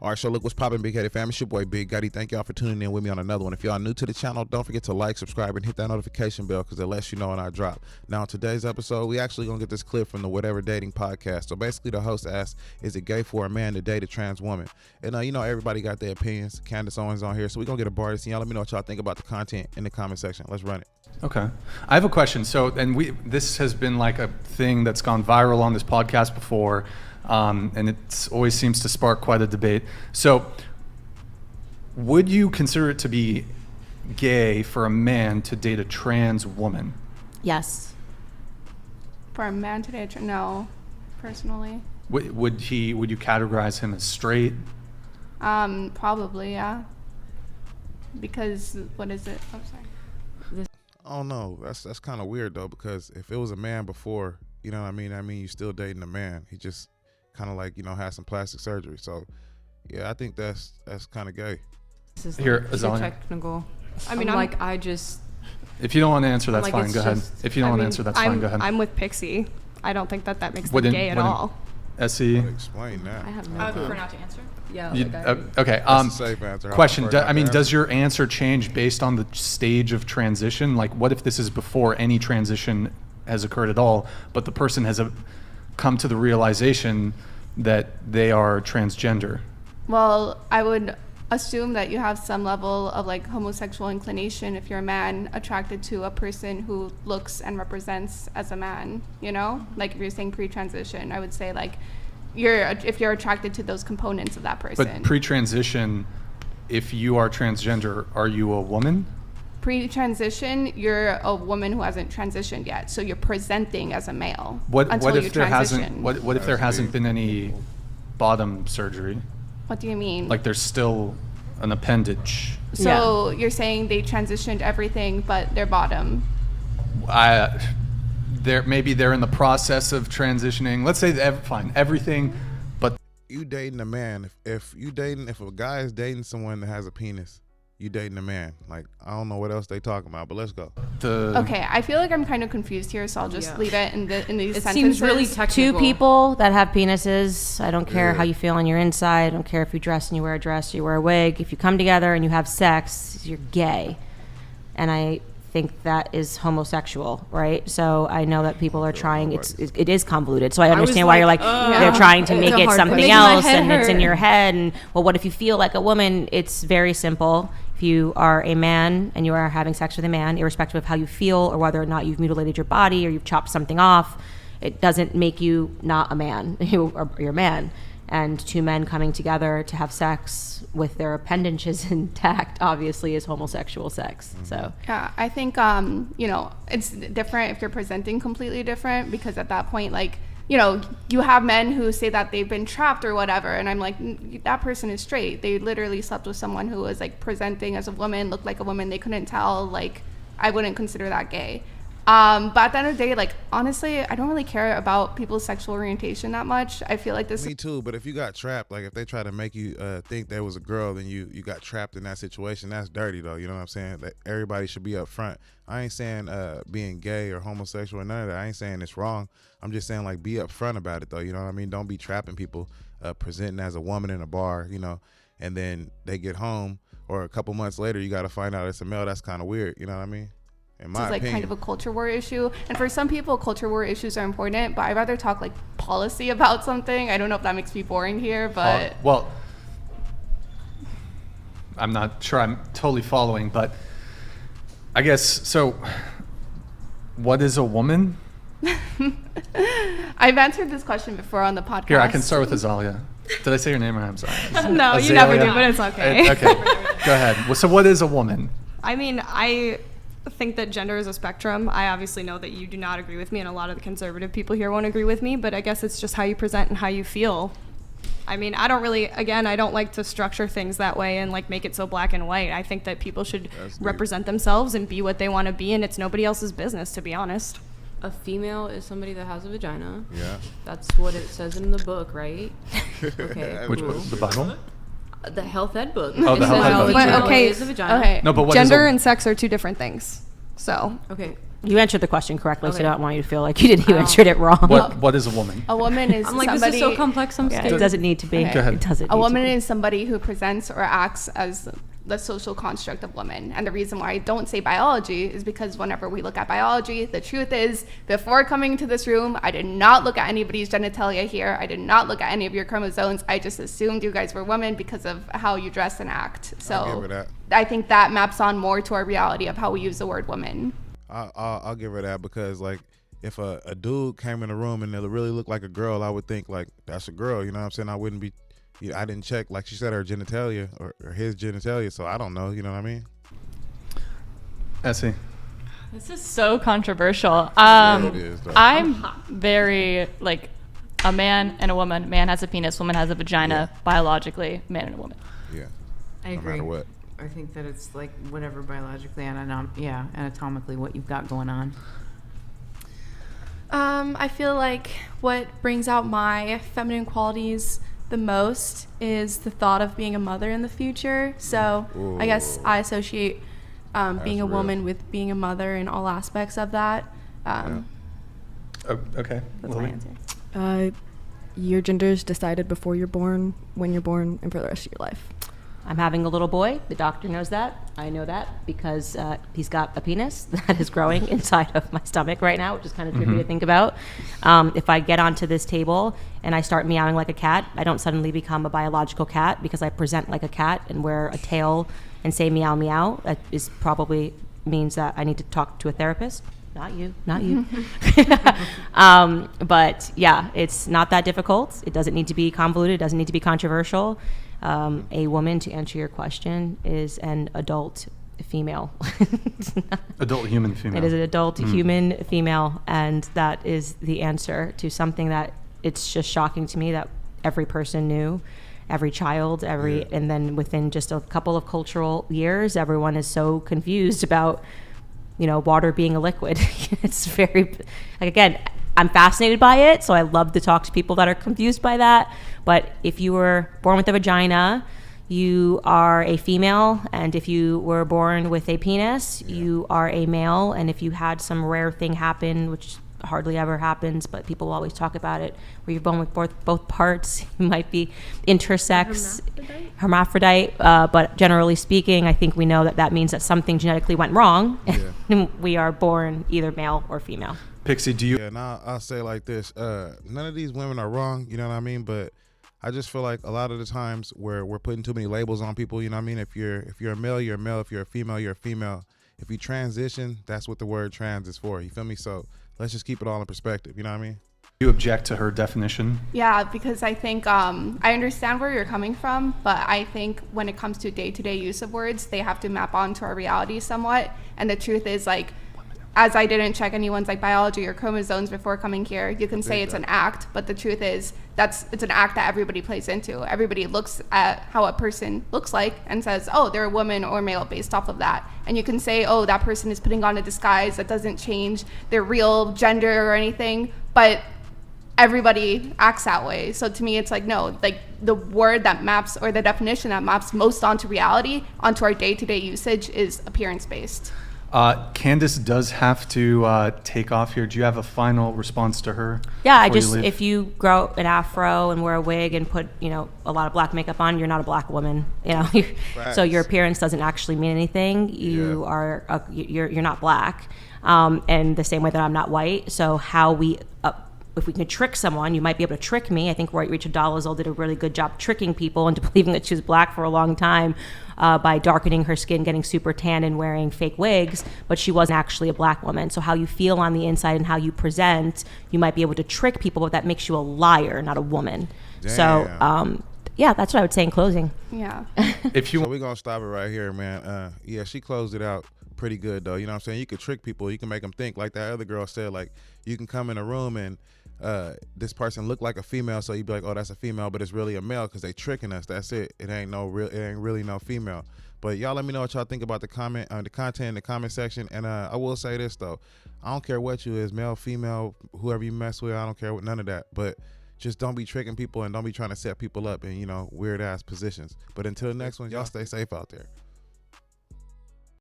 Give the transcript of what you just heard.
All right, so look what's popping, Big Headed Fam. It's your boy Big Gutty. Thank y'all for tuning in with me on another one. If y'all new to the channel, don't forget to like, subscribe, and hit that notification bell because it lets you know when I drop. Now, in today's episode, we actually gonna get this clip from the Whatever Dating podcast. So basically, the host asked, "Is it gay for a man to date a trans woman?" And you know, everybody got their opinions. Candace Owens on here, so we gonna get a bar to y'all. Let me know what y'all think about the content in the comment section. Let's run it. Okay, I have a question. So, and this has been like a thing that's gone viral on this podcast before, and it always seems to spark quite a debate. So, would you consider it to be gay for a man to date a trans woman? Yes. For a man to date, no, personally. Would you categorize him as straight? Probably, yeah. Because what is it? Oh, sorry. I don't know. That's kind of weird though, because if it was a man before, you know what I mean? I mean, you still dating a man. He just kind of like, you know, had some plastic surgery. So, yeah, I think that's kind of gay. This is Here, like Azalea. technical. I mean, I just. If you don't want to answer, that's like, fine. it's Go ahead. just- If you don't want to answer, that's fine. Go ahead. I'm with Pixie. I don't think that makes them Wouldn't- gay at wouldn't- all. SE. Explain that. I have no I clue. prefer not to answer. Yeah. You- Like okay. That's a safe answer. Question. prefer not to answer. Does your answer change based on the stage of transition? Like, what if this is before any transition has occurred at all, but the person has come to the realization that they are transgender? Well, I would assume that you have some level of like homosexual inclination if you're a man attracted to a person who looks and represents as a man, you know? Like if you're saying pre-transition, I would say like if you're attracted to those components of that person. But pre-transition, if you are transgender, are you a woman? Pre-transition, you're a woman who hasn't transitioned yet, so you're presenting as a male. What until if you there hasn't? transition. What if there hasn't been any bottom surgery? What do you mean? Like there's still an appendage. So you're saying they transitioned everything but their bottom. Maybe they're in the process of transitioning. Let's say fine, everything, but You dating a man. If a guy is dating someone that has a penis, you dating a man. Like, I don't know what else they talking about, but let's go. Okay, I feel like I'm kind of confused here, so I'll just leave it in these It sentences. seems really technical. Two people that have penises, I don't care how you feel on your inside, I don't care if you dress and you wear a dress or you wear a wig, if you come together and you have sex, you're gay. And I think that is homosexual, right? So I know that people are trying, it is convoluted, so I understand why you're like, they're trying to make It's a it hard something question. else Making my and head it's in hurt. your head, and well, what if you feel like a woman? It's very simple. If you are a man and you are having sex with a man, irrespective of how you feel or whether or not you've mutilated your body or you've chopped something off, it doesn't make you not a man. You're a man. And two men coming together to have sex with their appendages intact obviously is homosexual sex. So Yeah, I think, you know, it's different if you're presenting completely different, because at that point, like, you know, you have men who say that they've been trapped or whatever, and I'm like, that person is straight. They literally slept with someone who was like presenting as a woman, looked like a woman. They couldn't tell. Like, I wouldn't consider that gay. But at the end of the day, like, honestly, I don't really care about people's sexual orientation that much. I feel like this. Me too, but if you got trapped, like if they try to make you think there was a girl, then you got trapped in that situation. That's dirty though. You know what I'm saying? That everybody should be up front. I ain't saying being gay or homosexual or none of that. I ain't saying it's wrong. I'm just saying like be upfront about it though. You know what I mean? Don't be trapping people presenting as a woman in a bar, you know, and then they get home or a couple months later you got to find out it's a male. That's kind of weird. You know what I mean? In my This is like opinion. kind of a culture war issue, and for some people culture war issues are important, but I'd rather talk like policy about something. I don't know if that makes me boring here, but well, I'm not sure I'm totally following, but I guess so. What is a woman? I've answered this question before on the podcast. Here, I can start with Azalea. Did I say your name or I'm sorry? No, you never Azalea? do, but it's okay. Okay, go ahead. Well, so what is a woman? I mean, I think that gender is a spectrum. I obviously know that you do not agree with me, and a lot of the conservative people here won't agree with me, but I guess it's just how you present and how you feel. I mean, I don't like to structure things that way and like make it so black and white. I think that people should represent themselves and be what they want to be, and it's nobody else's business, to be honest. A female is somebody that has a vagina. Yeah. That's what it says in the book, right? Okay, Which cool. book? The Bible? The health ed book. Oh, the It health says ed book. female But, okay, is a vagina. Okay. No, but what Gender is and sex are two different things. So Okay. You answered the question correctly, so I Okay. don't want you to feel like you answered it wrong. What is a woman? A woman is I'm like, somebody. this is so complex. I'm Yeah, scared. it doesn't need to be. Okay. Go ahead. It doesn't. A need woman to be. is somebody who presents or acts as the social construct of women. And the reason why I don't say biology is because whenever we look at biology, the truth is, before coming to this room, I did not look at anybody's genitalia here. I did not look at any of your chromosomes. I just assumed you guys were women because of how you dress and act. I'll give So her that. I think that maps on more to our reality of how we use the word woman. I'll give her that, because like if a dude came in the room and it really looked like a girl, I would think like that's a girl. You know what I'm saying? I wouldn't be. I didn't check, like she said, her genitalia or his genitalia, so I don't know. You know what I mean? Essie. This is so controversial. Yeah, it is, though. I'm very like a man and a woman. Man has a penis, woman has a vagina. Biologically, man and a woman. Yeah. I No agree. matter what. I think that it's like whatever biologically and anatomically what you've got going on. I feel like what brings out my feminine qualities the most is the thought of being a mother in the future. So I guess Ooh. I associate being a real. woman with being a mother in all aspects of that. Oh, okay. That's my Lily? answer. Your gender is decided before you're born, when you're born, and for the rest of your life. I'm having a little boy. The doctor knows that. I know that because he's got a penis that is growing inside of my stomach right now, which is kind of trippy to think about. If I get onto this table and I start meowing like a cat, I don't suddenly become a biological cat because I present like a cat and wear a tail and say meow meow. That is probably means that I need to talk to a therapist. Not you. But yeah, it's not that difficult. It doesn't need to be convoluted. It doesn't need to be controversial. A woman, to answer your question, is an adult female. Adult human female. It is an adult human female, and that is the answer to something that it's just shocking to me that every person knew, every child, and then within just a couple of cultural years, everyone is so confused about, water being a liquid. It's very, like, again, I'm fascinated by it, so I love to talk to people that are confused by that. But if you were born with a vagina, you are a female, and if you were born with a penis, you are a male. And if you had some rare thing happen, which hardly ever happens, but people always talk about it, where you're born with both parts, you might be intersex, hermaphrodite. But generally speaking, I think we know that means that something genetically went wrong. And we are born either male or female. Pixie, do you? Yeah, and I'll say like this: none of these women are wrong. You know what I mean? But I just feel like a lot of the times where we're putting too many labels on people. You know what I mean? If you're a male, you're a male. If you're a female, you're a female. If you transition, that's what the word trans is for. You feel me? So let's just keep it all in perspective. You know what I mean? Do you object to her definition? Yeah, because I think I understand where you're coming from, but I think when it comes to day-to-day use of words, they have to map onto our reality somewhat. And the truth is, like, as I didn't check anyone's like biology or chromosomes before coming here, you can say it's an act, but the truth is it's an act that everybody plays into. Everybody looks at how a person looks like and says, oh, they're a woman or male based off of that. And you can say, oh, that person is putting on a disguise that doesn't change their real gender or anything, but everybody acts that way. So to me, it's like, no, like the word that maps, or the definition that maps most onto reality, onto our day-to-day usage, is appearance-based. Candace does have to take off here. Do you have a final response to her? Yeah, before you leave? if you grow an afro and wear a wig and put, a lot of black makeup on, you're not a black woman. So your appearance doesn't actually mean anything. You are, you're not black. And the same way that I'm not white. So how if we can trick someone, you might be able to trick me. I think Rachel Dolezal did a really good job tricking people into believing that she was black for a long time by darkening her skin, getting super tan, and wearing fake wigs, but she wasn't actually a black woman. So how you feel on the inside and how you present, you might be able to trick people, but that makes you a liar, not a woman. Damn. So, yeah, that's what I would say in closing. Yeah. If you So we're gonna stop it right here, man. Yeah, she closed it out pretty good though. You know what I'm saying? You could trick people. You can make them think, like that other girl said, like you can come in a room and this person look like a female, so you'd be like, oh, that's a female, but it's really a male because they tricking us. That's it. It ain't really no female. But y'all let me know what y'all think about the content in the comment section. And I will say this though, I don't care what you is, male, female, whoever you mess with, I don't care what none of that. But just don't be tricking people and don't be trying to set people up in weird ass positions. But until the next one, y'all stay safe out there.